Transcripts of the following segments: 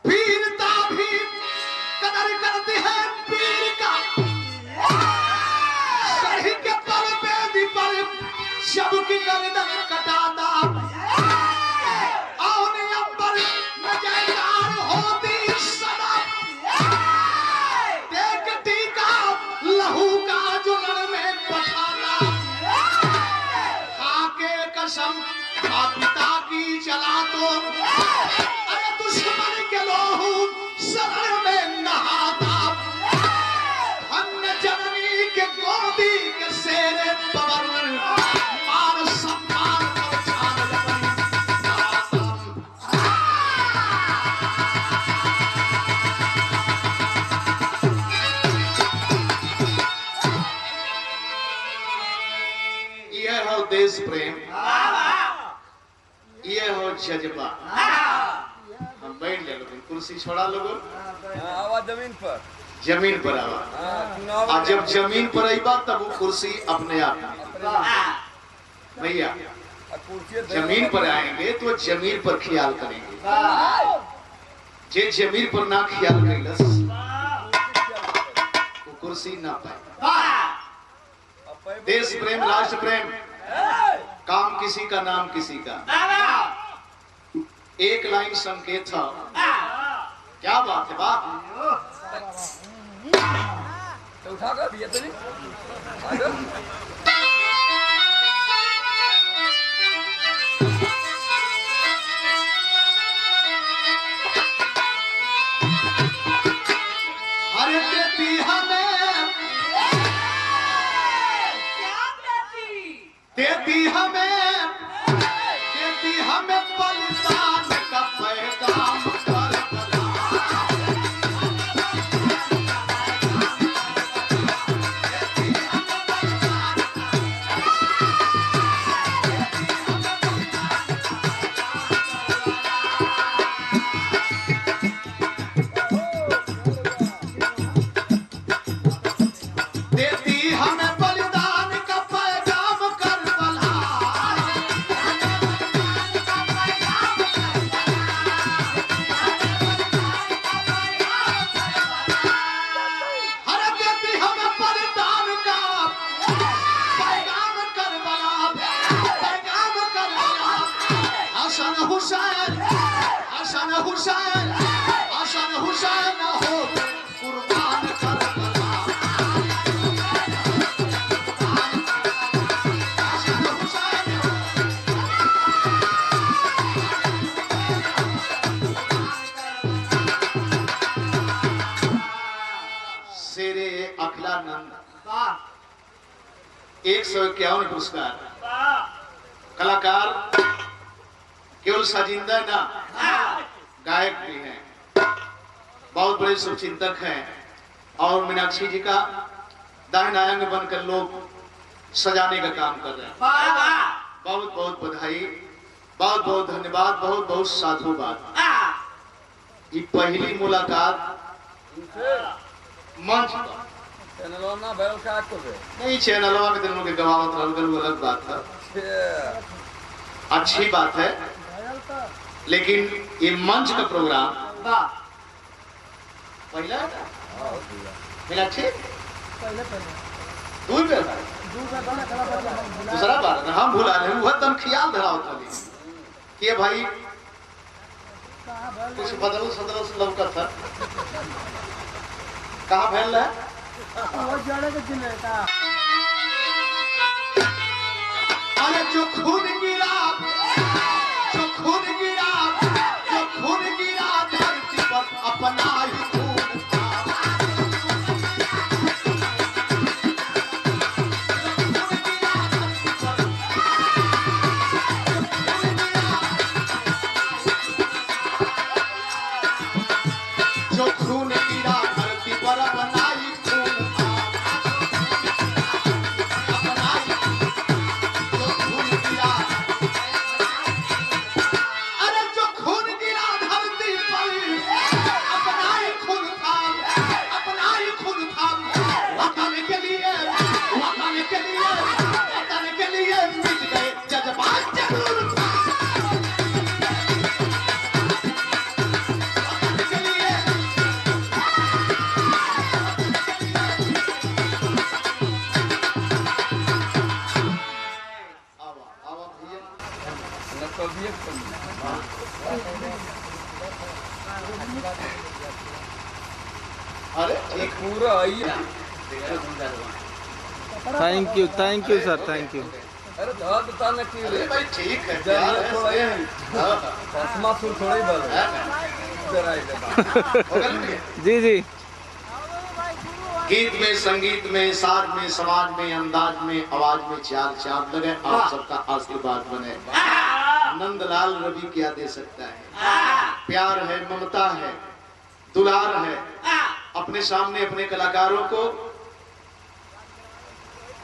वीरता भी कदर करती है वीर का, सही के पर बेदी पर सबकी गर्दन कटाता, और अंबर में जयकार होती सदा, देख टीका लहू का जुनर में पठाता, खाके कसम माँ पिता की जला तो अरे दुश्मन के लोहू शरण में नहाता, अन्य जननी के गोदी के शेरे पवन मान सम्मान पर छान लगन नहाता। ये हो देश प्रेम, ये हो जज्बा। हम बैठ ले लोग, कुर्सी छोड़ा लोगों, आवा जमीन पर आवा। और जब जमीन पर आईबा तब वो कुर्सी अपने आप भैया जमीन पर आएंगे तो जमीन पर ख्याल करेंगे, जे जमीन पर ना ख्याल करेगा वो कुर्सी ना पाए। देश प्रेम, राष्ट्र प्रेम, काम किसी का नाम किसी का, एक लाइन संकेत था। क्या बात है बाप, तो उठा कर दिया तेरी अरे देती हमें, देती हमें बलिदान का पैगाम कर बला। देती हमें बलिदान का पैगाम कर बला। अरे देती हमें बलिदान का पैगाम कर बला, पैगाम कर बला। हसन हुसैन, हसन हुसैन, हसन हुसैन हो कुर्बान कर बला। हसन हुसैन शेरे अखिलानंद 151 पुरस्कार। कलाकार केवल साजिंदा ना, गायक भी हैं, बहुत बड़े शुभचिंतक हैं, और मीनाक्षी जी का दाहिना अंग बनकर लोग सजाने का काम कर रहे हैं। बहुत बहुत बधाई, बहुत बहुत धन्यवाद, बहुत बहुत साधुवाद। ये पहली मुलाकात मंच पर, चैनल ना बैल का कर दे नहीं चैनलवा के दिनों के गवावत रहल वो अलग बात है, अच्छी बात है, लेकिन ये मंच का प्रोग्राम पहला मीनाक्षी दूसरा बार हम भुला रहे वह तम ख्याल धरा होता कि ये भाई कुछ बदल सदल से लौका था कहाँ फैल रहा है। अरे जो खून गिरा, जो खून गिरा, जो खून गिरा धरती पर अपना ही खून था। जो खून गिरा धरती पर अपना ही खून था। अपना ही जो खून गिरा कभी एक अरे एक पूरा आइए। Thank you sir, thank you. अरे धर बता न की अरे भाई ठीक है, प्यार जल्दी है, थोड़ा स्नेह ही है। हाँ, चश्मा सुर थोड़ा ही बल हाँ। इधर आ इधर हो गया ना? जी। गीत में, संगीत में, साज में, समाज में, अंदाज में, आवाज में चार चांद लगे। आप सबका आशीर्वाद बने। नंदलाल रवि क्या दे सकता है? प्यार है, ममता है, दुलार है। अपने सामने अपने कलाकारों को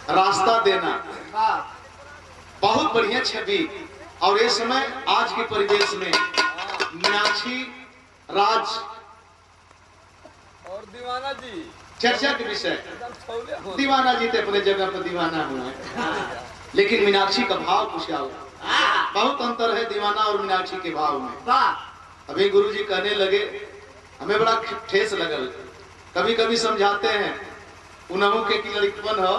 रास्ता देना, बहुत बढ़िया छवि। और ये समय आज के परिवेश में मीनाक्षी राज और दीवाना जी चर्चा के विषय। एकदम छौले हो। दीवाना जी तो अपने जगह पर दीवाना हुआ है, लेकिन मीनाक्षी का भाव कुछ और। बहुत अंतर है दीवाना और मीनाक्षी के भाव में। अभी गुरुजी कहने लगे, हमें बड़ा ठेस लगल। कभी कभी समझाते हैं उन्हों के की लड़कपन हो।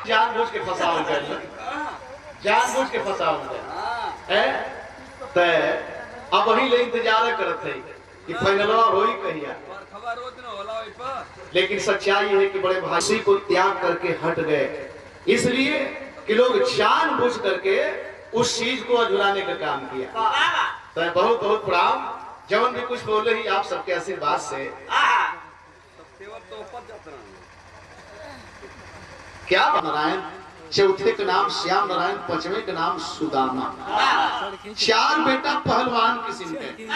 जानबूझ के फसाओ जानबूझ के फसाओ है। तो अब वही ले इंतजार करत है कि फाइनलवा होई कहिया। पर खबर रोज न होला ओइ पर। लेकिन सच्चाई है कि बड़े भाई को त्याग करके हट गए, इसलिए कि लोग जानबूझ करके उस चीज को अधूराने का काम किया। तो बहुत बहुत प्रणाम। जवन भी कुछ बोले ही आप सबके आशीर्वाद से। तेवर तो ऊपर जात रहा। क्या नारायण चौथे का नाम श्याम नारायण, पांचवें का नाम सुदामा। चार बेटा पहलवान किस्म के,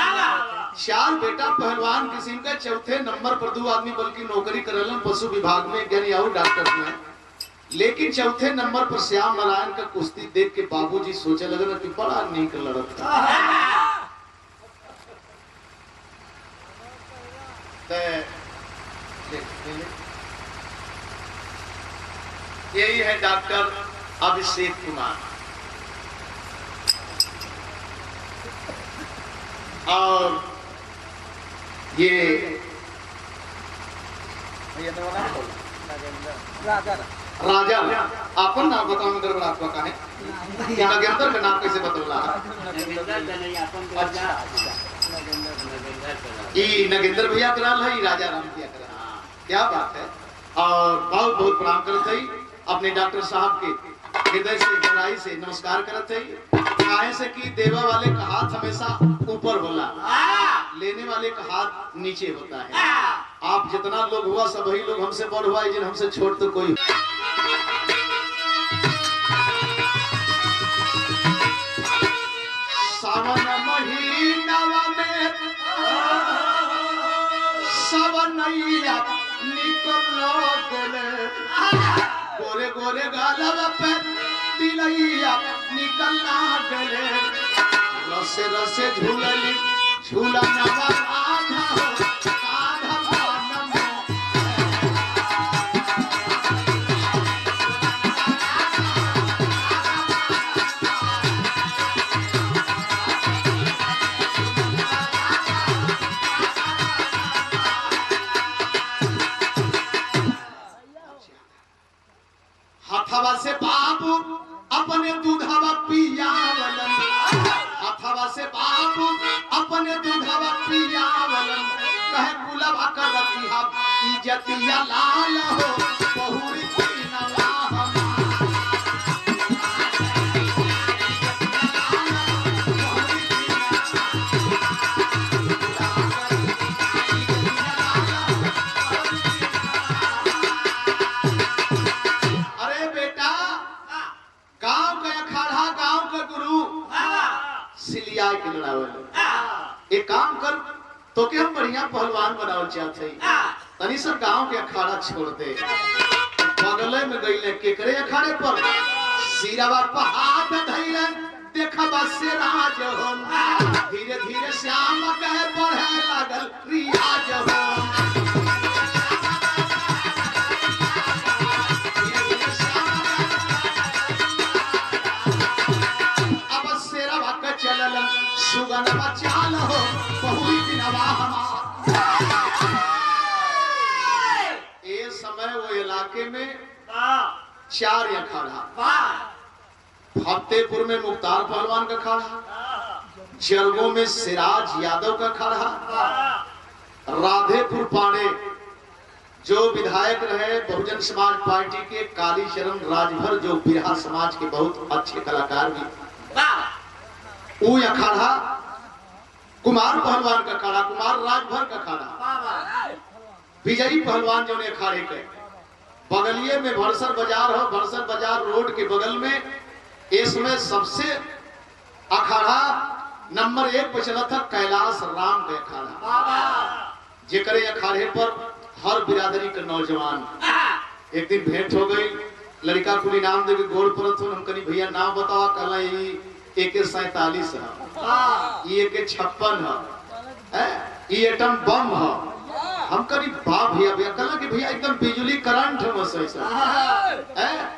चार बेटा पहलवान किस्म के। चौथे नंबर पर दो आदमी बल्कि नौकरी करलन पशु विभाग में, यानी और डॉक्टर में। लेकिन चौथे नंबर पर श्याम नारायण का कुश्ती देख के बाबूजी सोचे लगे कि बड़ा नीक लड़त था। यही है डॉक्टर अभिषेक कुमार। और ये राजा अपन नाम बताओ मगर बड़ा आपका है नगेंद्र का नाम कैसे बतौला? ये नगेंद्र भैया कराल है, राजा राम भैया कराल। क्या बात है। और बहुत बहुत प्रणाम करत है अपने डॉक्टर साहब के हृदय से गहराई से नमस्कार करत है। काहे से कि देवा वाले का हाथ हमेशा ऊपर होला, लेने वाले का हाथ नीचे होता है। आप जितना लोग हुआ सब वही लोग हमसे बड़ हुआ, जिन हमसे छोट तो कोई। सावन महीनावा में सवनैया निकल गले, गोरे गोरे गालवा पे तिलैया निकल गले। रसे रसे झूलली झूलनवा आधा हो आधा भानम। हथवा से बाबू अपने दूधवा पियावलन, हथवा से बाबू इजतिया लाल हो बहुरी नवा अरे बेटा गांव का अखाड़ा गांव का गुरु सिलिया के लड़ावे एक काम कर तो के हम बढ़िया पहलवान बनावल चाहते तनी सर गांव के अखाड़ा छोड़ दे बगले में गईले केकरे अखाड़े पर सिरावा पर हाथ धइले देखबा से राज हो धीरे धीरे श्याम कहे बढ़े लागल रियाज हो अब सिरावा के चलल सुगन बचाल हो बहुरी दिनवा इस समय वो इलाके में 4 अखाड़ा फतेहपुर में मुख्तार पहलवान का अखाड़ा, जरगों में सिराज यादव का अखाड़ा, राधेपुर पाड़े जो विधायक रहे बहुजन समाज पार्टी के कालीचरण राजभर जो बिरहा समाज के बहुत अच्छे कलाकार भी वो अखाड़ा, कुमार पहलवान का अखाड़ा, कुमार राजभर का अखाड़ा, विजयी पहलवान जो ने अखाड़े के बगलिए में भरसर बाजार हो, भरसर बाजार रोड के बगल में इसमें सबसे अखाड़ा नंबर 1 पे चला था कैलाश राम का अखाड़ा जेकरे अखाड़े पर हर बिरादरी का नौजवान एक दिन भेंट हो गई लड़का को इनाम दे के गोड़ परत हो हम कनी भैया नाम बतावा कहला ई AK-47 है ई AK-56 है ई एटम बम है हम करी बा भैया भैया कहला कि भैया एकदम बिजली करंट है बस ऐसा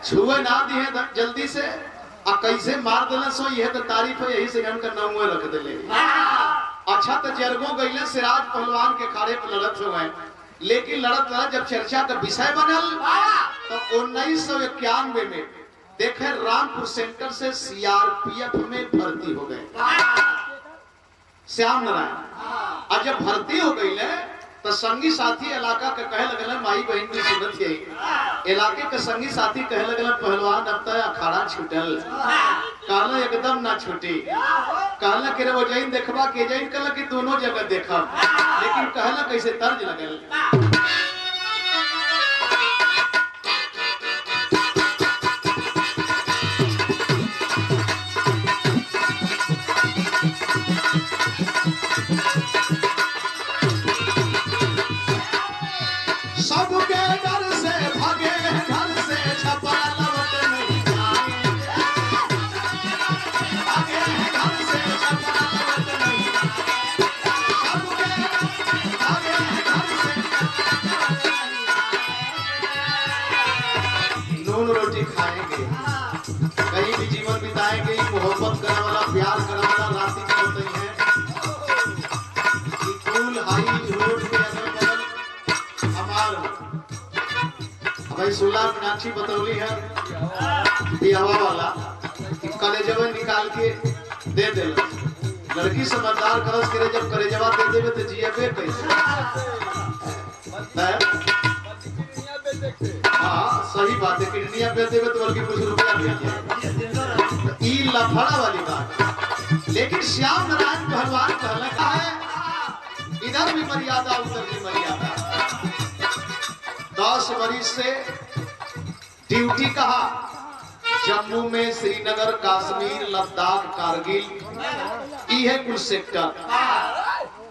छुए ना दिए जल्दी से आ कैसे मार देला सो यह तो तारीफ है यही से हम का नाम रख देले अच्छा तो जरगो गईले सिराज पहलवान के खाड़े पर लड़त हुए लेकिन लड़त जब चर्चा का विषय बनल तो 1991 में देखे रामपुर सेंटर से CRPF में भर्ती हो गए श्याम नारायण और जब भर्ती हो गई तो संगी साथी इलाका के कहे लगल माई बहन की सुनत है इलाके के संगी साथी कहे लगल पहलवान अब तक अखाड़ा छूटल कहला एकदम ना छूटी कहला कि वो जैन देखबा के जैन कहला कि दोनों जगह देखब लेकिन कहला कैसे तर्ज लगल सबके डर से भागे घर से छपा लौट नहीं आएंगे भागे घर से छपा लौट नहीं सबके भागे घर से नून रोटी खाएंगे कहीं भी जीवन बिताएंगे मोहब्बत करने वाला प्यार करने वाला राशि का होते हैं फूल हाई रोड के अगल बगल भाई 16 मीनाक्षी बतौली है बिहावा वाला कलेजवा निकाल के दे दे लड़की समझदार करस करे जब कलेजवा दे देवे तो जिएबे कैसे हां सही बात है किडनिया पे देवे तो बल्कि कुछ रुपया भेज जाए ई लफड़ा वाली बात लेकिन श्याम नारायण भगवान कहला है इधर भी मर्यादा उधर भी मर्यादा 10 मरीज से ड्यूटी कहा जम्मू में श्रीनगर कश्मीर लद्दाख कारगिल ये कुछ सेक्टर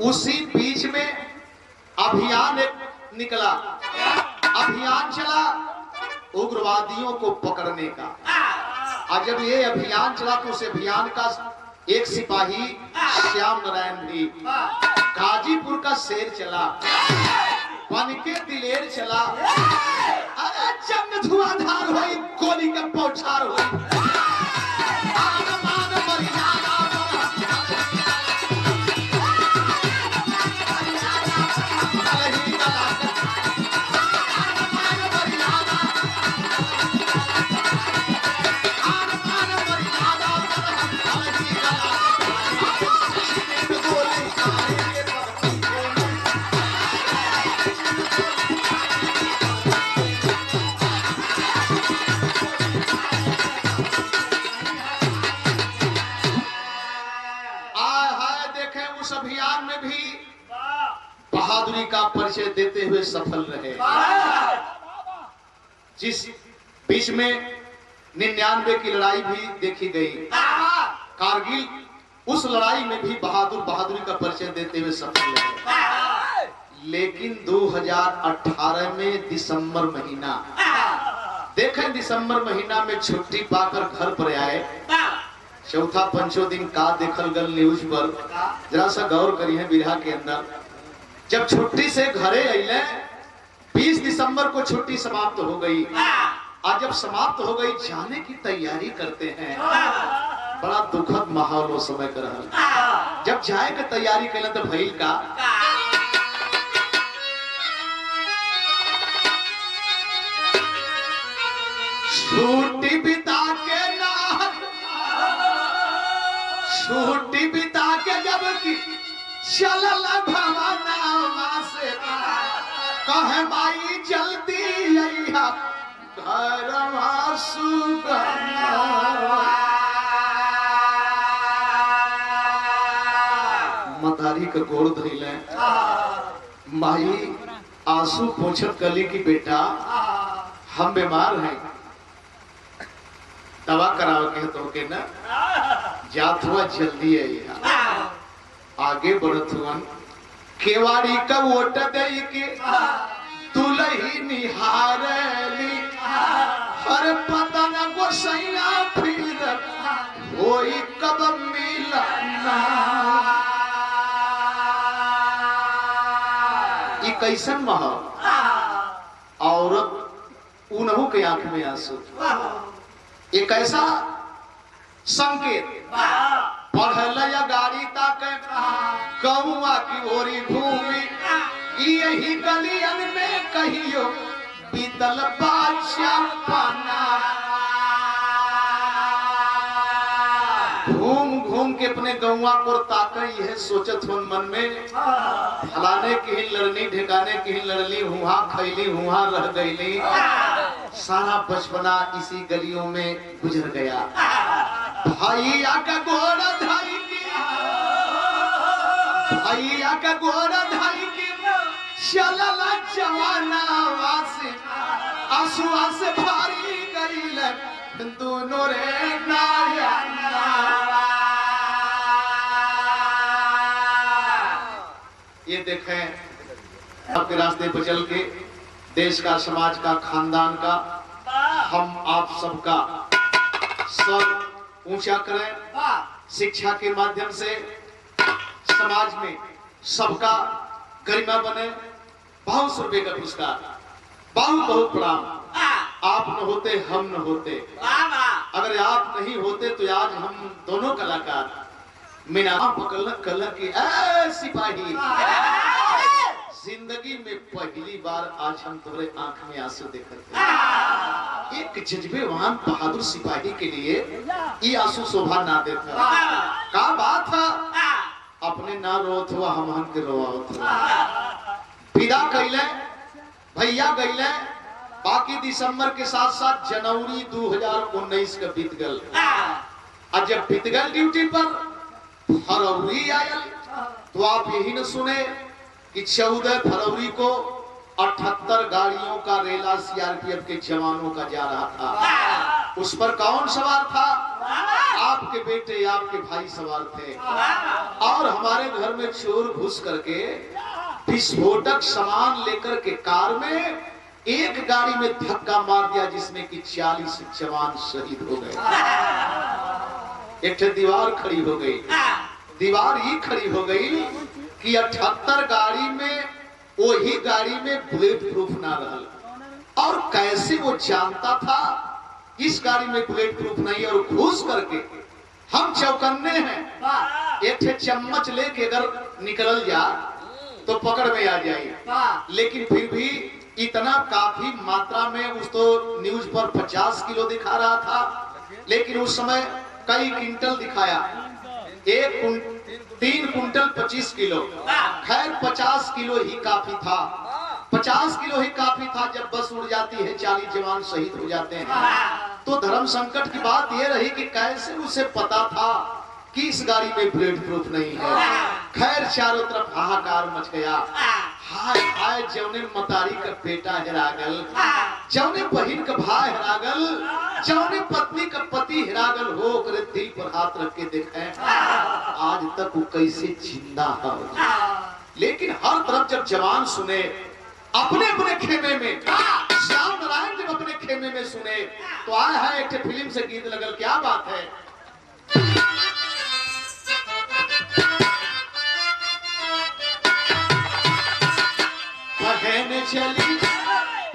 उसी बीच में अभियान निकला अभियान चला उग्रवादियों को पकड़ने का और जब ये अभियान चला तो उस अभियान का एक सिपाही श्याम नारायण भी गाजीपुर का शेर चला बन के दिलेर चला अरे जब धुआंधार हुई गोली का पौछार हुई बहादुरी का परिचय देते हुए सफल रहे। जिस बीच में 99 की लड़ाई भी देखी गई, कारगिल, उस लड़ाई में भी बहादुरी का परिचय देते हुए सफल रहे। लेकिन 2018 में दिसंबर महीना, देखें दिसंबर महीना में छुट्टी पाकर घर पर आए, चौथा पंचो दिन का देखल गल न्यूज पर, जरा सा गौर करी है बिरहा के अंदर। जब छुट्टी से घरे अइले, 20 दिसंबर को छुट्टी समाप्त हो गई। आज जब समाप्त हो गई, जाने की तैयारी करते हैं। बड़ा दुखद माहौल हो समय कर रहा। जब जाए के तैयारी कैले तो भइल का, छुट्टी बिता के ना, छुट्टी बिता के जब की चलल भवनवा से, कहे माई जल्दी अइहा घरवा सुगनवा। मतारी का गोड़ धइले, माई आंसू पोंछत कली की बेटा हम बीमार हैं, दवा कराओ के तो के ना, जात हुआ जल्दी है। आगे बढ़त हुआ, केवाड़ी का वोट दे के दुलही निहारली, हर पता न गोसैया फिर होई कब मिलना। ये कैसन माहौल, औरत उन्हों के आंख में आंसू, एक ऐसा संकेत, पढ़ल या गाड़ी ताके गौआ की ओरी घूमी, यही गलियन में कहियो बीतल बादशाहपना। घूम घूम के अपने गौआ को ताके, यह सोचत हो मन में, फलाने की ही लड़नी, ढेकाने की ही लड़ली, हुआ खैली हुआ रह गईली। सारा बचपना इसी गलियों में गुजर गया। भैया का गोरा धाई की, भैया का गोरा धाई की चलला जवाना वासे, आंसुआ से भारी गईल दोनों रे नयना। ये देखें, आपके रास्ते पर चल के देश का, समाज का, खानदान का, हम आप सबका सर ऊंचा करें। शिक्षा के माध्यम से समाज में सबका गरिमा बने। बहुत रुपए का पुरस्कार, बहुत बहुत प्रणाम। आप न होते हम न होते, अगर आप नहीं होते तो आज हम दोनों कलाकार मीना पकड़ कल की सिपाही, जिंदगी में पहली बार आज हम तुम्हारे आंख में आंसू देखते। एक जज्बेवान बहादुर सिपाही के लिए ये आंसू शोभा ना देता। का बात था, अपने ना रोत हुआ हम के रोआवत हुआ। विदा कैले, भैया गईले, बाकी दिसंबर के साथ साथ जनवरी 2019 का बीत गल। आज जब बीत गल ड्यूटी पर फरवरी आयल, तो आप यही न सुने कि 14 फरवरी को 78 गाड़ियों का रेला सीआरपीएफ के जवानों का जा रहा था। उस पर कौन सवार था? आपके बेटे, आपके भाई सवार थे। और हमारे घर में चोर घुस करके विस्फोटक सामान लेकर के कार में एक गाड़ी में धक्का मार दिया, जिसमें कि 40 जवान शहीद हो गए। एक दीवार खड़ी हो गई। दीवार ही खड़ी हो गई कि 78 गाड़ी में, वही गाड़ी में बुलेट प्रूफ ना रहल। और कैसे वो जानता था इस गाड़ी में बुलेट प्रूफ नहीं, और घुस करके हम चौकन्ने हैं। एक चम्मच लेके अगर निकल जा तो पकड़ में आ जाए, लेकिन फिर भी इतना काफी मात्रा में, उस तो न्यूज पर 50 किलो दिखा रहा था, लेकिन उस समय कई क्विंटल दिखाया। 3 कुंटल 25 किलो। खैर 50 किलो ही काफी था, 50 किलो ही काफी था। जब बस उड़ जाती है, 40 जवान शहीद हो जाते हैं। तो धर्म संकट की बात यह रही कि कैसे उसे पता था कि इस गाड़ी में बुलेट प्रूफ नहीं है। खैर चारों तरफ हाहाकार मच गया। हाय हाय जौने मतारी का बेटा हेरागल, जौने बहिन का भाई हेरागल, जौने पत्नी का पति हेरागल हो करे दिल पर हाथ रख के देखे आज तक वो कैसे जिंदा है। लेकिन हर तरफ जब जवान सुने अपने अपने खेमे में, श्याम नारायण जब अपने खेमे में सुने तो आया है एक फिल्म से गीत लगल, क्या बात है।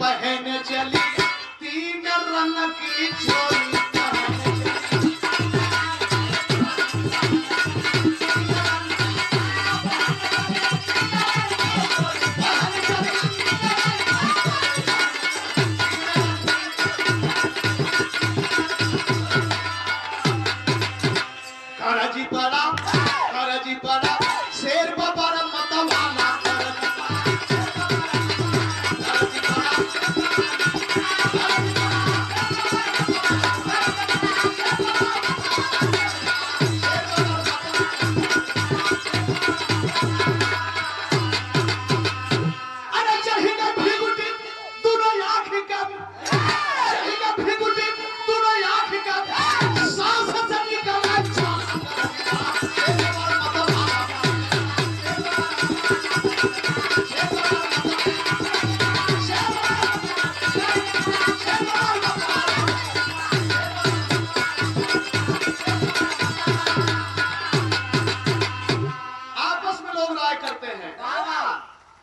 पहन चली तीन रंग की चोली, करजी पड़ा शेर बाबा मतवाला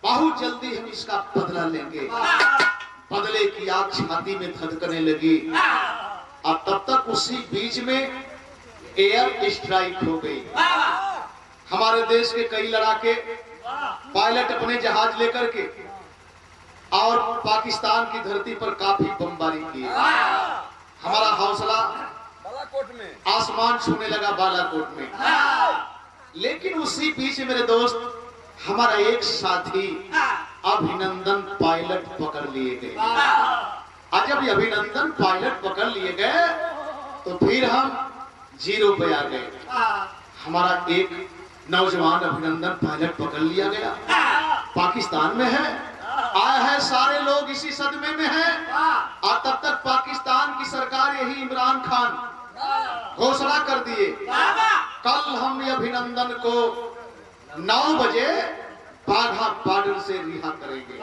बहुत जल्दी हम इसका बदला लेंगे। बदले की आग छाती में धधकने लगी और तब तक उसी बीच में एयर स्ट्राइक हो गई। हमारे देश के कई लड़ाके पायलट अपने जहाज लेकर के और पाकिस्तान की धरती पर काफी बमबारी की। हमारा हौसला बालाकोट में आसमान छूने लगा, बालाकोट में। लेकिन उसी बीच मेरे दोस्त हमारा एक साथी अभिनंदन पायलट पकड़ लिए गए। आज जब अभिनंदन पायलट पकड़ लिए गए तो फिर हम जीरो पे आ गए। हमारा एक नौजवान अभिनंदन पायलट पकड़ लिया गया, पाकिस्तान में है, आया है, सारे लोग इसी सदमे में हैं। और तब तक पाकिस्तान की सरकार यही इमरान खान घोषणा कर दिए कल हम अभिनंदन को 9 बजे बाघा बॉर्डर से रिहा करेंगे।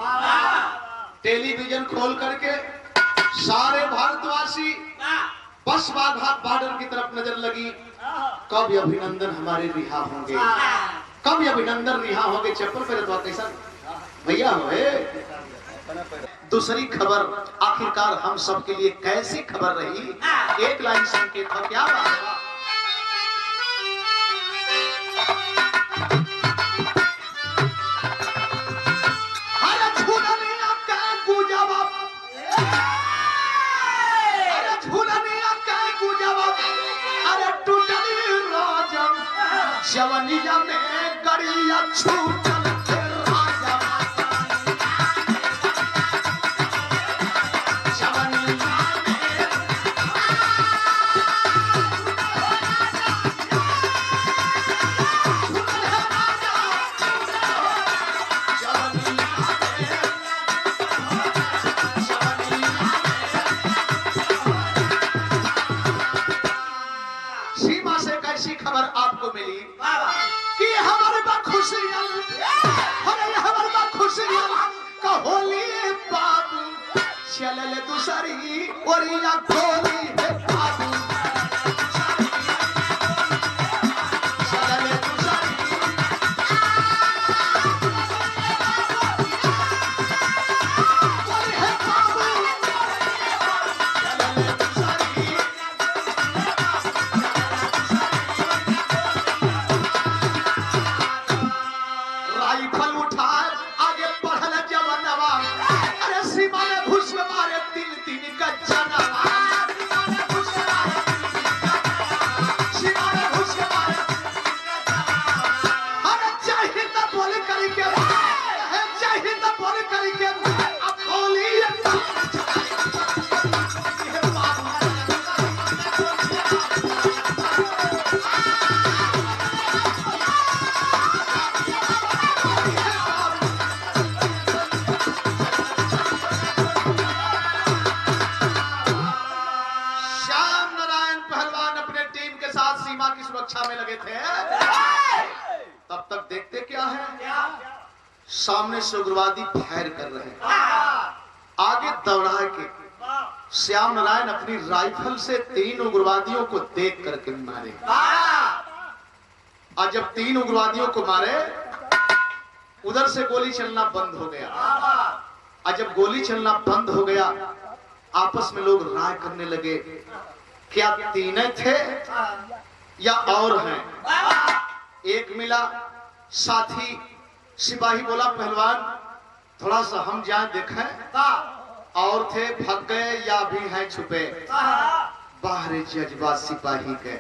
टेलीविजन खोल करके सारे भारतवासी बस बाघा बॉर्डर की तरफ नजर लगी, कब अभिनंदन हमारे रिहा होंगे, कब अभिनंदन रिहा होंगे। चप्पल पहले तो कैसा भैया हुए। दूसरी खबर आखिरकार हम सब के लिए कैसी खबर रही, एक लाइन संकेत था, क्या बात है। जवनिया में गरिया छूटल राजा, जवनिया में सीमा से कैसी खबर आपको मिली कि हमारे खुशियां, हमारे खुशियां कहोली बाबू चलल दूसरी ओरिया खोली है बाबू, चलल दूसरी ओरी है बाबू, चलल दूसरी राइफल उठाए आगे बढ़ल जवानवा, अरे सीमा में घुस मारे 3-3 का जनवा, सीमा में घुस मारे की सुरक्षा में लगे थे। तब तक देखते क्या है, सामने से उग्रवादी फायर कर रहे हैं। आगे दौड़ा के श्याम नारायण अपनी राइफल से 3 उग्रवादियों को देख करके मारे। और जब 3 उग्रवादियों को मारे, उधर से गोली चलना बंद हो गया। और जब गोली चलना बंद हो गया, आपस में लोग राय करने लगे, क्या 3 थे या और हैं। एक मिला साथी सिपाही बोला, पहलवान थोड़ा सा हम जाए देखें, और थे भाग गए या भी हैं छुपे। बाहर जज्बा सिपाही के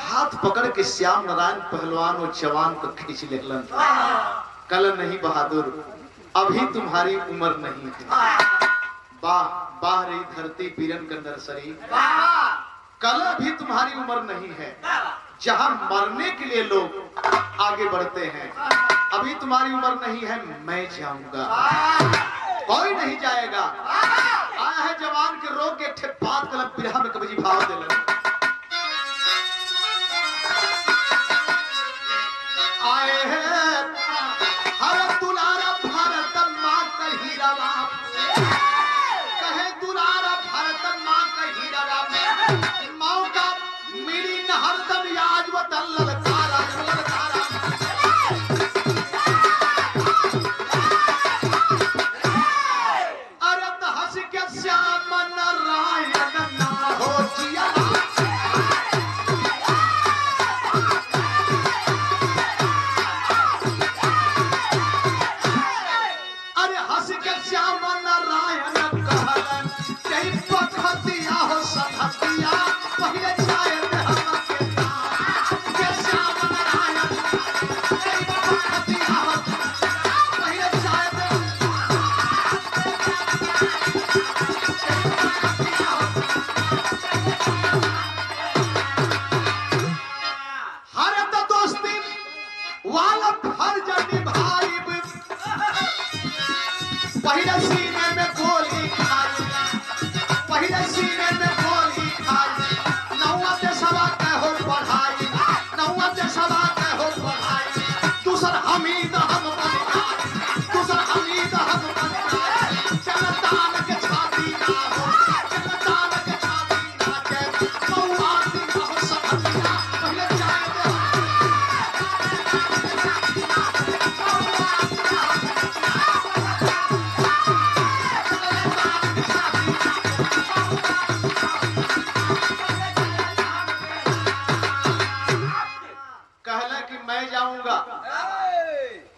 हाथ पकड़ के श्याम नारायण पहलवान और जवान को खींच लेलन। कल नहीं बहादुर, अभी तुम्हारी उम्र नहीं है। बाहरी धरती पीरन का नर्सरी, कल भी तुम्हारी उम्र नहीं है। जहां मरने के लिए लोग आगे बढ़ते हैं, अभी तुम्हारी उम्र नहीं है। मैं जाऊंगा, कोई नहीं जाएगा। आया है जवान के रोग के ठे बात कलम बिरहा में कभी भाव दे आए हैं हर दुलारा भारत माँ का हीरा बाप, कहे दुलारा भारत माँ का हीरा बाप। मौका मिली न हरदम याज व ललकारा ललकारा। अरे हंस के श्याम नारायण ना हो जिया।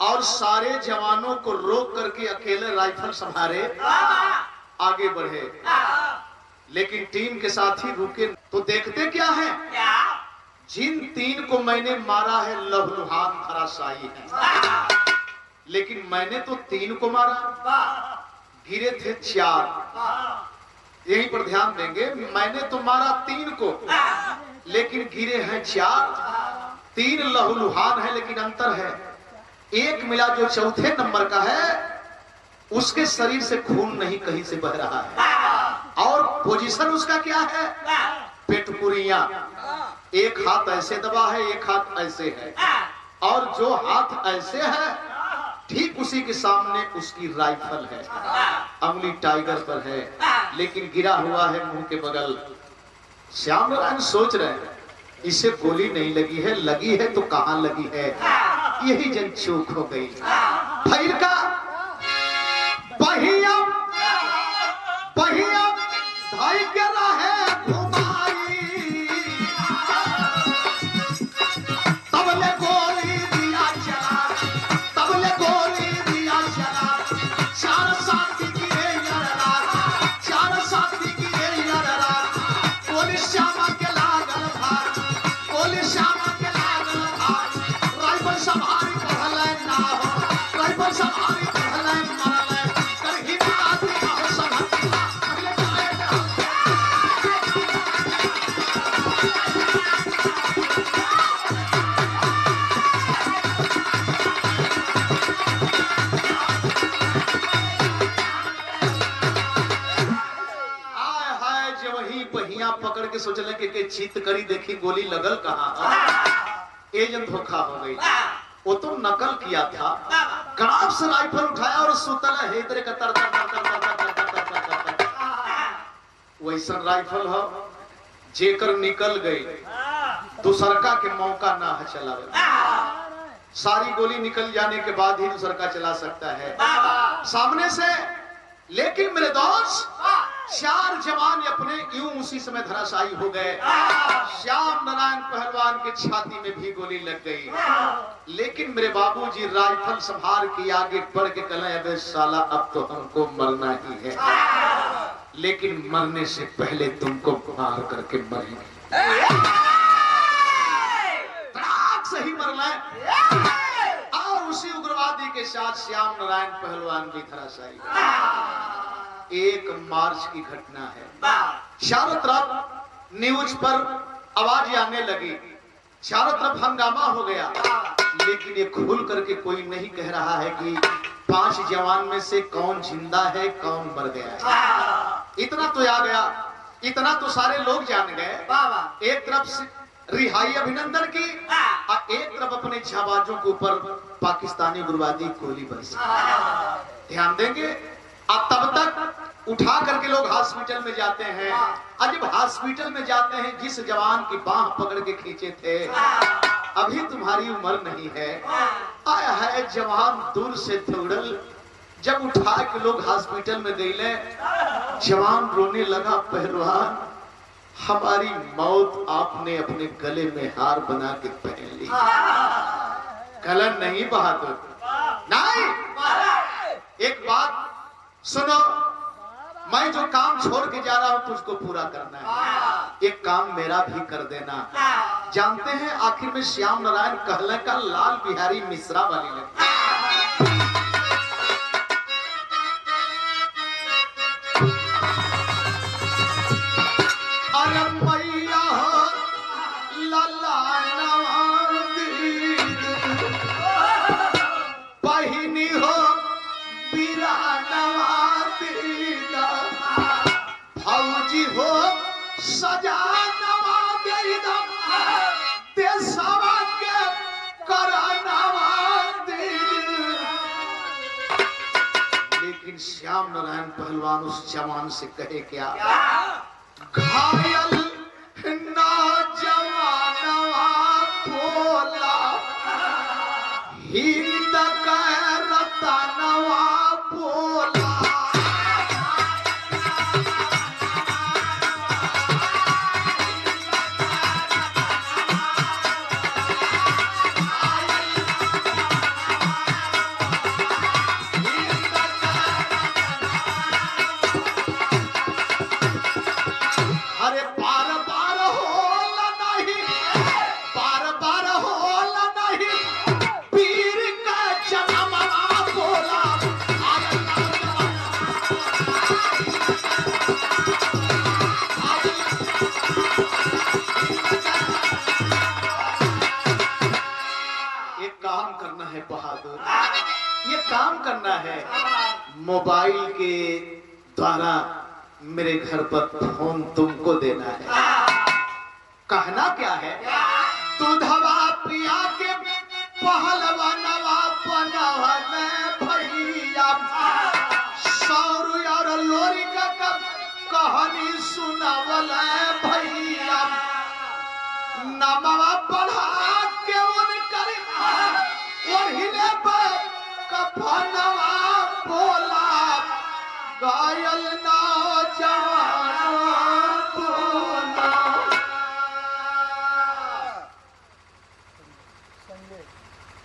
और सारे जवानों को रोक करके अकेले राइफल संभाले आगे बढ़े। लेकिन टीम के साथ ही रुके तो देखते क्या है, जिन 3 को मैंने मारा है लहलुहान धराशायी है, लेकिन मैंने तो 3 को मारा, गिरे थे 4। यहीं पर ध्यान देंगे, मैंने तो मारा 3 को, लेकिन गिरे हैं 4। 3 लहलुहान है, लेकिन अंतर है, एक मिला जो चौथे नंबर का है, उसके शरीर से खून नहीं कहीं से बह रहा है। और पोजीशन उसका क्या है, पेटपुरिया, एक हाथ ऐसे दबा है, एक हाथ ऐसे है, और जो हाथ ऐसे है ठीक उसी के सामने उसकी राइफल है, अंगुली टाइगर पर है, लेकिन गिरा हुआ है मुंह के बगल। श्याम नारायण सोच रहे हैं इसे गोली नहीं लगी है, लगी है तो कहां लगी है, यही जन चूक हो गई। फिर का पहिया पहिया धाई के रहे घुमाई, तबले गोली दिया चला, तबले गोली दिया चला। 4 साथी गिरे यरला, 4 साथी गिरे यरला। गोली श्यामा के लागल भार, गोली श्यामा के लागल भार। राइफल संभारी पढ़ल ना हो, राइफल संभारी के चित करी देखी गोली लगल कहाँ, ये जब धोखा हो गई। वो तो नकल किया था, गड़ाप से राइफल उठाया और सुतल है इधर का तर तर तर तर तर तर तर तर तर तर। वैसा राइफल हो जेकर निकल गई दूसरका के मौका ना है चलावे। सारी गोली निकल जाने के बाद ही दूसरका चला सकता है सामने से। लेकिन मेरे दोस्त 4 जवान अपने यूं उसी समय धराशायी हो गए। श्याम नारायण पहलवान के छाती में भी गोली लग गई। लेकिन मेरे बाबूजी राइफल संभाल के आगे बढ़ के कहे, अबे साला अब तो हमको मरना ही है, लेकिन मरने से पहले तुमको मार करके मरेंगे। सही मरना है। और उसी उग्रवादी के साथ श्याम नारायण पहलवान भी धराशायी। 1 मार्च की घटना है। चारों तरफ न्यूज पर आवाज आने लगी, चारों तरफ हंगामा हो गया। लेकिन ये खुल करके कोई नहीं कह रहा है कि 5 जवान में से कौन जिंदा है कौन मर गया है। इतना तो आ गया, इतना तो सारे लोग जान गए। एक तरफ से रिहाई अभिनंदन की और एक तरफ अपने जाबाजों के ऊपर पाकिस्तानी उग्रवादी गोली बरसी। ध्यान देंगे। अब तब तक उठा करके लोग हॉस्पिटल में जाते हैं। और जब हॉस्पिटल में जाते हैं, जिस जवान की बाह पकड़ के खींचे थे, अभी तुम्हारी उम्र नहीं है, आया है जवान दूर से दौड़ल। जब उठा के लोग हॉस्पिटल में गए, जवान रोने लगा, पहलवान हमारी मौत आपने अपने गले में हार बना के पहन ली। गलन नहीं बहादुर, नहीं। एक बात सुनो, मैं जो काम छोड़ के जा रहा हूं तुझको पूरा करना है। एक काम मेरा भी कर देना। जानते हैं आखिर में श्याम नारायण कहले का लाल बिहारी मिश्रा वाली लगती। अरे मैया हो लाला बहिनी हो बीरा नवादीदा, फौजी हो सजा नवादीदा, देशवा के करा नवादीदा। लेकिन श्याम नारायण पहलवान उस जवान से कहे क्या, घायल नौजवानवा बोला, हिंद का रतनवा बोला। ये काम करना है, मोबाइल के द्वारा मेरे घर पर फोन तुमको देना है। कहना क्या है, दूधवा पिया के पहलवानवा बनवले भैया, सौर और लोरी का कहानी सुनावले भैया, नमवा बढ़ा के उनकर वहिले पर कफनवा बोला, घायल नौजवान बोला।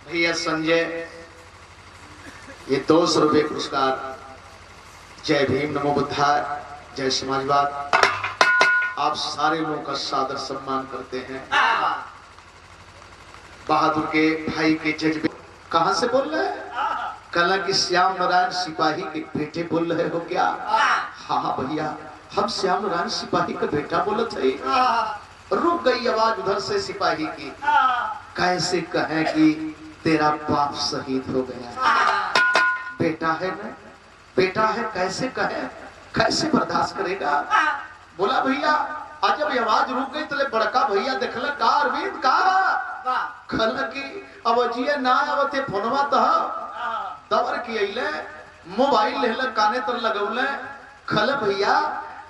भैया संजय, ये 200 रुपये पुरस्कार। जय भीम, नमो बुद्धाय, जय समाजवाद। आप सारे लोगों का सादर सम्मान करते हैं। बहादुर के भाई के जज्बे। कहां से बोल रहे हैं? कला की श्याम नारायण सिपाही के बेटे बोल रहे हो क्या? हाँ भैया, हम श्याम नारायण सिपाही का बेटा बोले थे। रुक गई आवाज उधर से सिपाही की। कैसे कहें कि तेरा बाप शहीद हो गया, बेटा है ना, बेटा है, कैसे कहे, कैसे बर्दाश्त करेगा? बोला भैया आज जब ये आवाज रुक गई तो बड़का भैया देखल का अरविंद का खल की अब जिए ना आवते फोनवा तो दबर की अइले मोबाइल लेहल काने तर लगौले खल भैया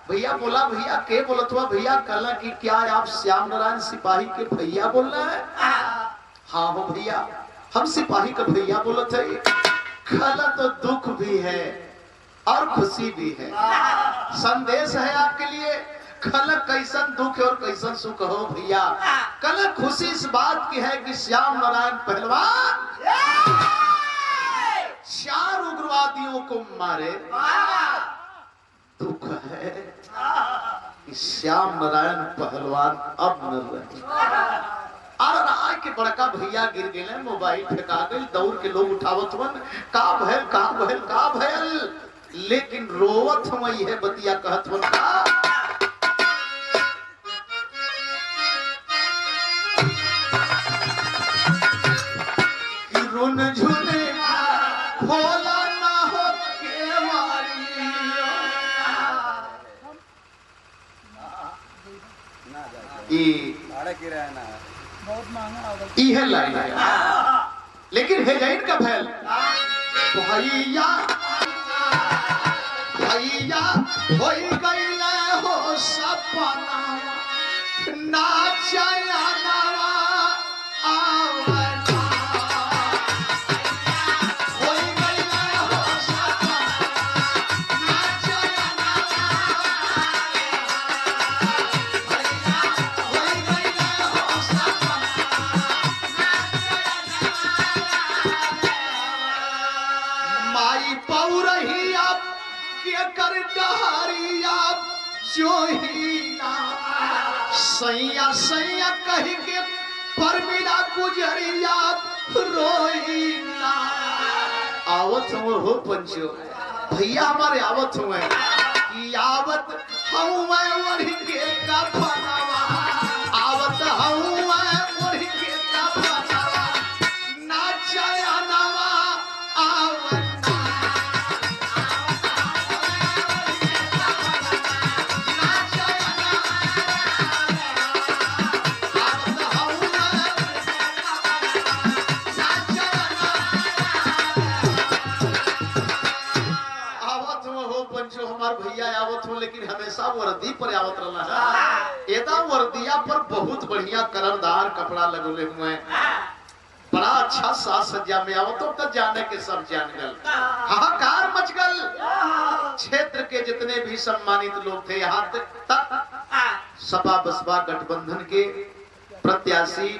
भैया बोला भैया के बोलत हुआ भैया कल की क्या आप श्याम नारायण सिपाही के भैया बोल रहे हैं? हाँ हो भैया हम सिपाही का भैया बोलत है। खल तो दुख भी है और खुशी भी है। संदेश है आपके लिए कल कैसन दुख और कैसन सुख हो भैया। कल खुशी इस बात की है कि श्याम नारायण पहलवान 4 उग्रवादियों को मारे। दुख है कि श्याम नारायण पहलवान अब न रहे। और राय के बड़का भैया गिर गए, मोबाइल फेंका गई, दौड़ के लोग उठावत हवन का भयल का भयल का भयल, लेकिन रोवत हम यह बतिया कहत हवन का रुन झुने खोला ना हो केवारी। इहे लाइन है, लेकिन हेजाइन का भैल भैया भैया होई गईले हो सपना नाचया नवा आवना। होई गईले हो सपना नाचया नवा भैया होई गईले हो सपना माई पौरही अब के कर डहारी अब जोहीना सैया सैया कही के परमिला गुजरिया रोईना। आवत हो पंचो भैया हमारे आवत हुए कि आवत हूँ मैं वही के का फनावा। आवत हूँ मैं वही के का फनावा नाचया नवा आवत भैया आवत हो, लेकिन हमेशा वर्दी पर आवत रहना है। एदा वर्दिया पर बहुत बढ़िया कलरदार कपड़ा लगोले हुए, बड़ा अच्छा साज सज्जा में आवत हो तो जाने के सब जान गल, हाहाकार मच गल। क्षेत्र के जितने भी सम्मानित लोग थे यहाँ तक सपा बसपा गठबंधन के प्रत्याशी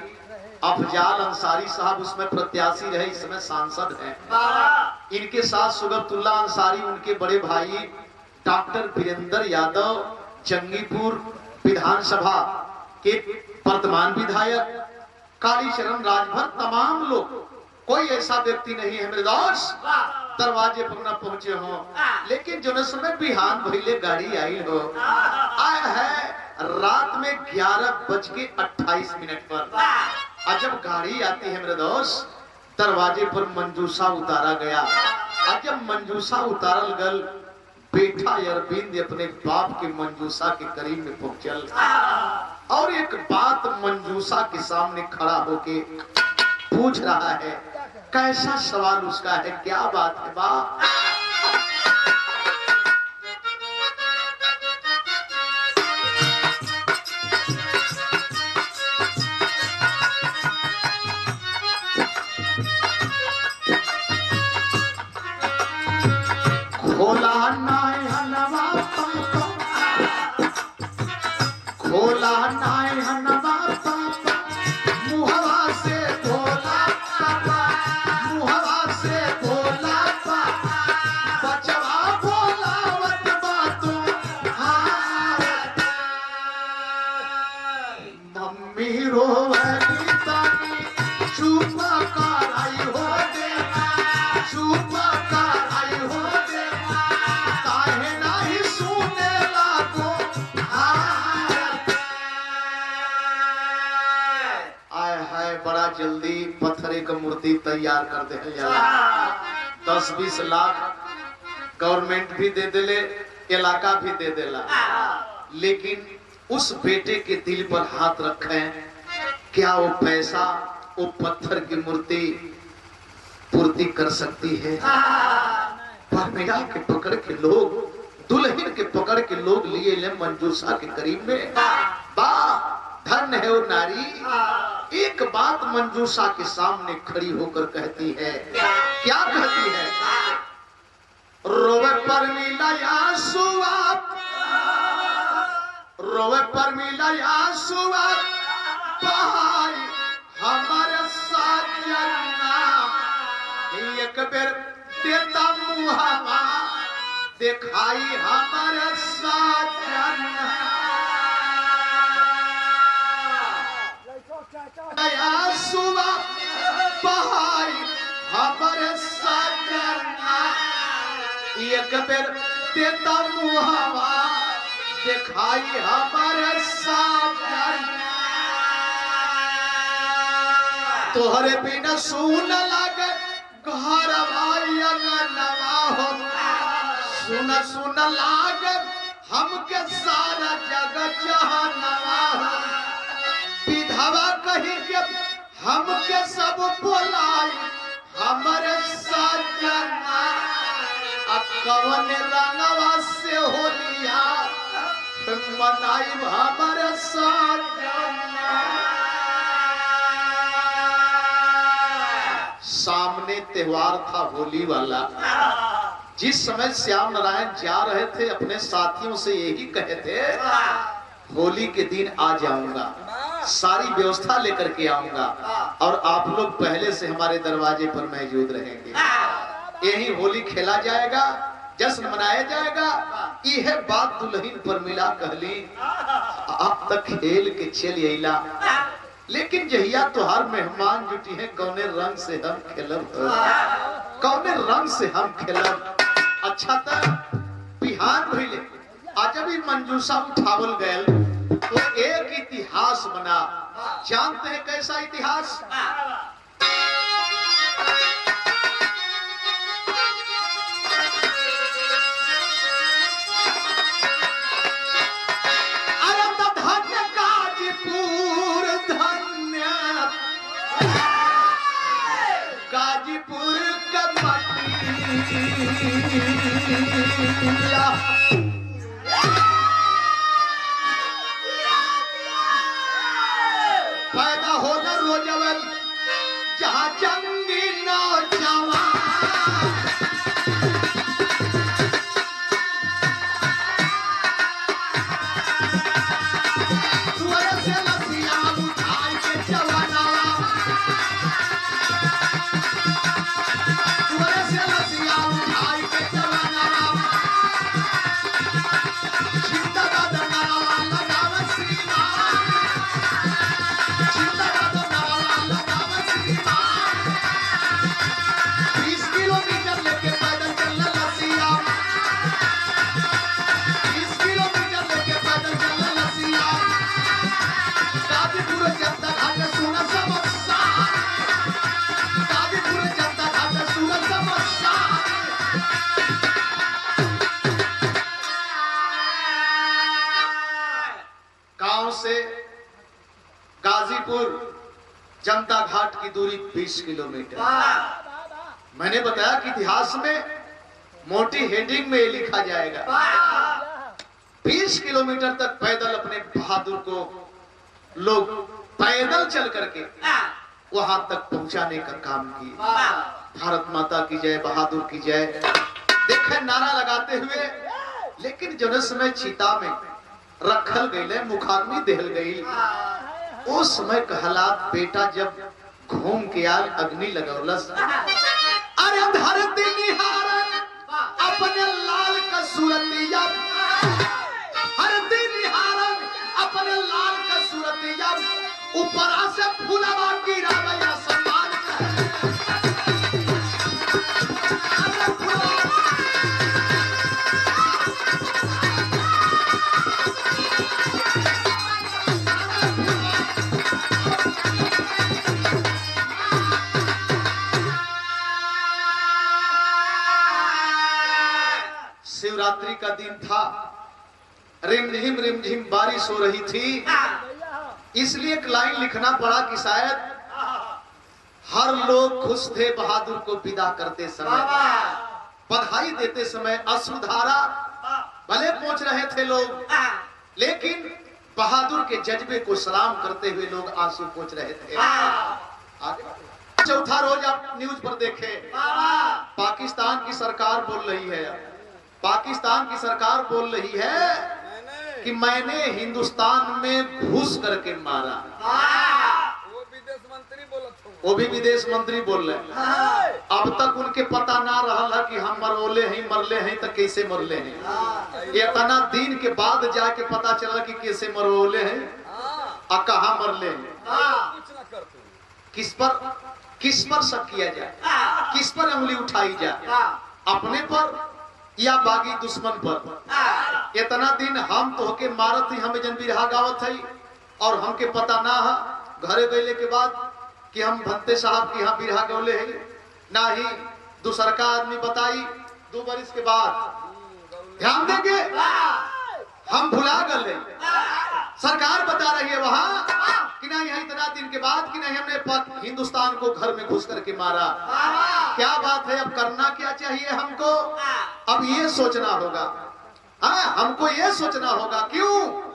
अफजाल अंसारी साहब उसमें प्रत्याशी रहे, इस समय सांसद हैं। इनके साथ सुगबतुल्ला अंसारी, उनके बड़े भाई डॉक्टर वीरेंद्र यादव, जंगीपुर विधानसभा के वर्तमान विधायक, कालीचरण राजभर, तमाम लोग, कोई ऐसा व्यक्ति नहीं है मेरे दोस्त दरवाजे पर न पहुंचे हो, लेकिन जो समय बिहान भइले गाड़ी आई हो आया है रात में 11:28 पर। और जब गाड़ी आती है मेरे दोस्त दरवाजे पर मंजूसा उतारा गया। और जब मंजूसा उतारल गल बेटा अरविंद अपने बाप के मंजूसा के करीब में पहुंचल और एक बात मंजूसा के सामने खड़ा होके पूछ रहा है। कैसा सवाल उसका है, क्या बात है बाप? खोला नाय हनवा पापा, खोला नाय हनवा पापा, मुहवा से बोला पापा, मुहवा से बोला पापा, बचवा बोलावत बातों मम्मी रोवली तानी चुप कर आई हो दे, चुप कर आई हो दे, काहे नहीं सुने लागो आय हाय। बड़ा जल्दी पत्थरे का मूर्ति तैयार कर दे, 10-20 लाख गवर्नमेंट भी दे देले, इलाका भी दे देला, लेकिन उस बेटे के दिल पर हाथ रखें, क्या वो पैसा वो पत्थर की मूर्ति पूर्ति कर सकती है? परमिला के पकड़ के लोग, दुल्हन के पकड़ के लोग लिए ले मंजूषा के करीब में। बा धन है वो नारी। एक बात मंजूषा के सामने खड़ी होकर कहती है, क्या कहती है? रोवे परमिला आंसुआ, रोवे परमिला आंसुआ बहाई हमारे साजना, एक बेर देता मुहावा दिखाई हमारे साजना। आंसुआ बहाई हमारे साजना, एक बेर देता मुहावा दिखाई हमारे साजना। तोहरे बिना सुन लागे घर नवा हो, सुन सुन लागे हमके सारा जगत जहानवा हो। विधवा कही के हमके सब बोलाई हमारे सजना, कवन रंगवा से होलिया मनाई हमारे सजना। सामने त्योहार था होली वाला। जिस समय श्याम नारायण जा रहे थे अपने साथियों से यही कहे थे, होली के दिन आ जाऊंगा, सारी व्यवस्था लेकर के आऊंगा और आप लोग पहले से हमारे दरवाजे पर मौजूद रहेंगे। यही होली खेला जाएगा, जश्न मनाया जाएगा। यह बात दुल्हन परमिला कहली, आप तक खेल के चल अइला, लेकिन जहिया तोहार मेहमान जुटी है, कौने रंग से हम खेलब, कौने रंग से हम खेलब। अच्छा था बिहान भइले, आज भी मंजूषा उठावल गयल तो एक इतिहास बना। जानते हैं कैसा इतिहास? अरे तो धन्य गाजीपुर, धन्य गाजीपुर का मटिया, पैदा होना रोजवन जहाँ जंगी नौजवान। सुअर से लसिया उठाई के जवानवा, सुअर से लसिया उठाई के जवानवा, जिंदाबाद नारा लगावे सीमा, जिंदाबाद नारा लगावे सीमा। 20 किलोमीटर लेके पैदल चलना लसिया, 20 किलोमीटर लेके पैदल चलना लसिया। गाजीपुर जनता घाट सुना समस्या, गाजीपुर जनता घाट सुना समस्या। गांव से गाजीपुर जनता घाट की दूरी 20 किलोमीटर। मैंने बताया कि इतिहास में मोटी हेडिंग में ये लिखा जाएगा, 20 किलोमीटर तक पैदल अपने बहादुर को लोग पैदल चल करके वहां तक पहुंचाने का काम किए। भारत माता की जय, बहादुर की जय देखे नारा लगाते हुए। लेकिन जो समय चिता में रखल गई, मुखाग्नि देहल गई, उस समय का हालात बेटा जब घूम के आल अग्नि लगौलस। अरे धरती निहारन अपने लाल का सूरतिया, धरती निहारन अपने लाल का सूरतिया, ऊपरा से फूलवा गिरावया सम्मान। शिवरात्रि का दिन था। रिमझिम बारिश हो रही थी, इसलिए एक लाइन लिखना पड़ा कि शायद हर लोग खुश थे बहादुर को विदा करते समय, बधाई देते समय। अश्रुधारा भले पहुंच रहे थे लोग, लेकिन बहादुर के जज्बे को सलाम करते हुए लोग आंसू पहुंच रहे थे। चौथा रोज आप न्यूज पर देखे, पाकिस्तान की सरकार बोल रही है, पाकिस्तान की सरकार बोल रही है कि मैंने हिंदुस्तान में घुस करके मारा। वो विदेश मंत्री बोलत हो, वो भी विदेश मंत्री बोल रहे। अब तक उनके पता ना रहा कि हम मरोले हैं, मरले हैं तो कैसे मरले हैं। इतना दिन के बाद जाके पता चला कि कैसे मरोले हैं और कहाँ मरले हैं। कुछ ना कर तू। किस पर शक किया जाए, किस पर उंगली उठाई जाए, अपने पर या बागी दुश्मन पर। इतना दिन हम तो के मारत ही, हमें जन बिरहा गावत है और हमके पता ना है घरे गए के बाद कि हम भंते साहब की यहाँ बिरहा गौले है, ना ही दूसर का आदमी बताई 2 बरिस के बाद। ध्यान देंगे, हम भुला गए। सरकार बता रही है वहां कि नहीं है इतना दिन के बाद कि नहीं हमने हिंदुस्तान को घर में घुस करके मारा। क्या बात है, अब करना क्या चाहिए हमको? अब ये सोचना होगा, हाँ हमको ये सोचना होगा। क्यों?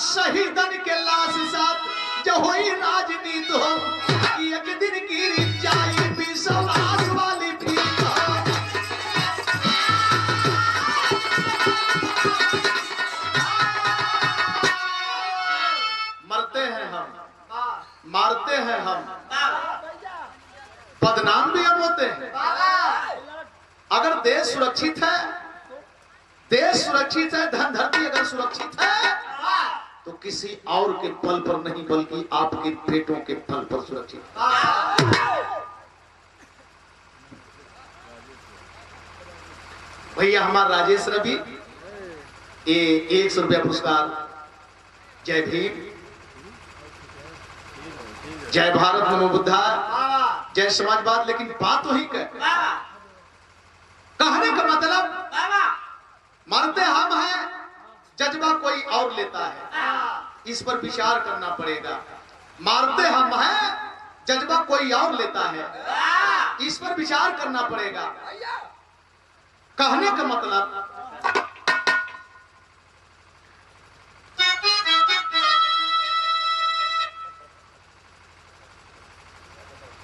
शहीदन के लाश साथ जो हुई राजनीति हो, एक दिन की रिचाई विश्वास वाली भी मरते हैं हम, मारते हैं हम, बदनाम भी हम होते हैं। अगर देश सुरक्षित है, देश सुरक्षित है, धन धरती अगर सुरक्षित है तो किसी और के बल पर नहीं बल्कि आपके बेटों के बल पर सुरक्षित। भैया हमारा राजेश रवि, ये 100 रुपया पुरस्कार। जय भीम, जय भारत, नमो बुद्धा, जय समाजवाद। लेकिन बात वही कहने का मतलब, मानते हम हैं, जज्बा कोई और लेता है, इस पर विचार करना पड़ेगा। मारते हम हैं, जज्बा कोई और लेता है, इस पर विचार करना पड़ेगा। कहने का मतलब,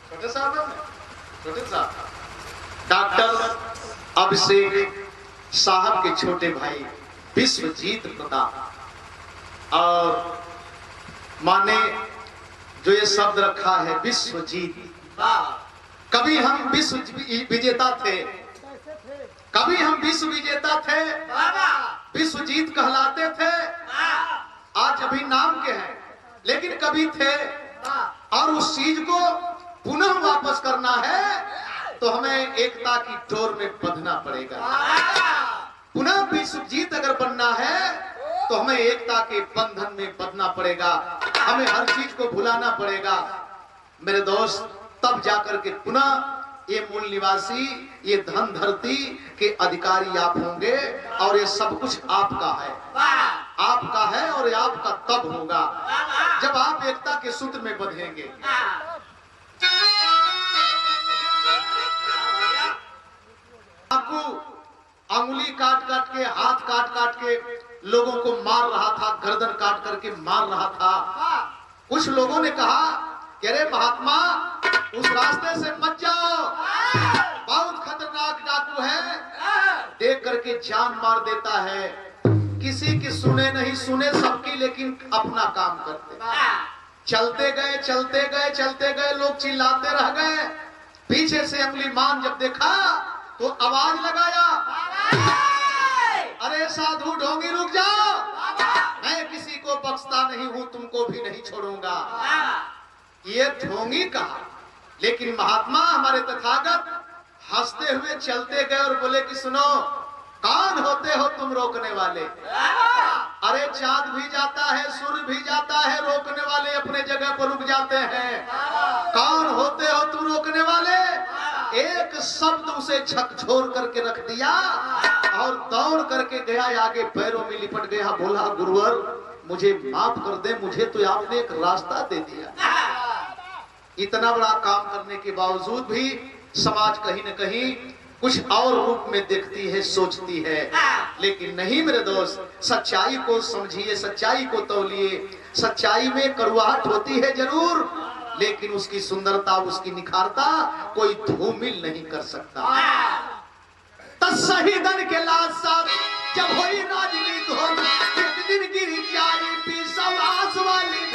छोटे साहब डॉक्टर अभिषेक साहब के छोटे भाई विश्वजीत प्रताप, और माने जो ये शब्द रखा है विश्वजीत, कभी हम विश्व विजेता थे, कभी हम विश्व विजेता थे, विश्वजीत कहलाते थे, आज अभी नाम के हैं, लेकिन कभी थे। और उस चीज को पुनः वापस करना है तो हमें एकता की डोर में बंधना पड़ेगा। पुनः विश्वजीत अगर बनना है तो हमें एकता के बंधन में बंधना पड़ेगा, हमें हर चीज को भुलाना पड़ेगा मेरे दोस्त। तब जाकर के पुनः ये मूल निवासी, ये धन धरती के अधिकारी आप होंगे और ये सब कुछ आपका है, आपका है और आपका तब होगा जब आप एकता के सूत्र में बंधेंगे। आपको अंगुली काट काट के, हाथ काट काट के लोगों को मार रहा था, गर्दन काट करके मार रहा था। कुछ लोगों ने कहा कि अरे महात्मा उस रास्ते से मत जाओ, बहुत खतरनाक डाकू है, देख करके जान मार देता है। किसी की सुने नहीं, सुने सबकी लेकिन अपना काम करते। चलते गए चलते गए चलते गए, लोग चिल्लाते रह गए। पीछे से अंगुलीमान जब देखा तो आवाज लगाया, अरे साधु ढोंगी रुक जाओ, मैं किसी को बख्शता नहीं हूं, तुमको भी नहीं छोड़ूंगा। ये ढोंगी कहा, लेकिन महात्मा हमारे तथागत हंसते हुए चलते गए और बोले कि सुनो, कौन होते हो तुम रोकने वाले? अरे चांद भी जाता है, सूर्य भी जाता है, रोकने वाले अपने जगह पर रुक जाते हैं। कौन होते हो तुम रोकने वाले? एक शब्द उसे झकझोर करके रख दिया और दौड़ करके गया, आगे पैरों में लिपट गया, बोला गुरुवर मुझे माफ कर दे, मुझे तो आपने एक रास्ता दे दिया। इतना बड़ा काम करने के बावजूद भी समाज कहीं न कहीं कुछ और रूप में देखती है, सोचती है। लेकिन नहीं मेरे दोस्त, सच्चाई को समझिए, सच्चाई को तौलिए। सच्चाई में कड़वाहट होती है जरूर, लेकिन उसकी सुंदरता, उसकी निखारता कोई धूमिल नहीं कर सकता। शहीदन के लाश साथ जब हुई नाजनी धोन, एक दिन गिरी जारी पी सवास वाली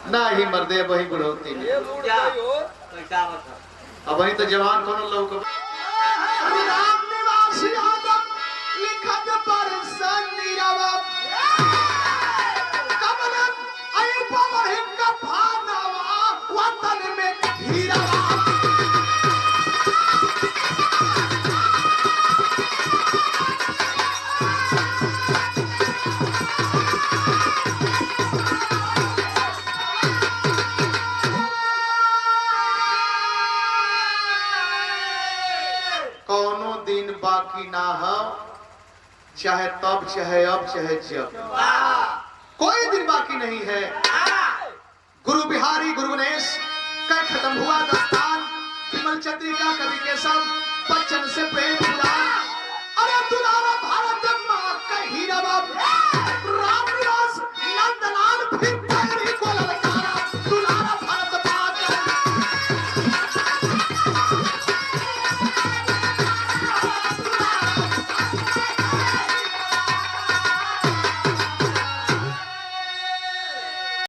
ना ही मर्दे वही बुढ़ौती अब वही तो जवान कोनो लोग राम निवास यादव लिखत पर संनीरवा कमल आई पवर का भानवा वतन में हीरावा। बाकी ना हो, चाहे तब चाहे अब चाहे जब, कोई दिन बाकी नहीं है। गुरु बिहारी गुरु गणेश का खत्म हुआ दस्तान, विमल चंद्रिका कवि के सब बच्चन से प्रेम हुआ। अरे दुलारा भारत माँ का हीरा बाप रामनिवास नंदलाल फिर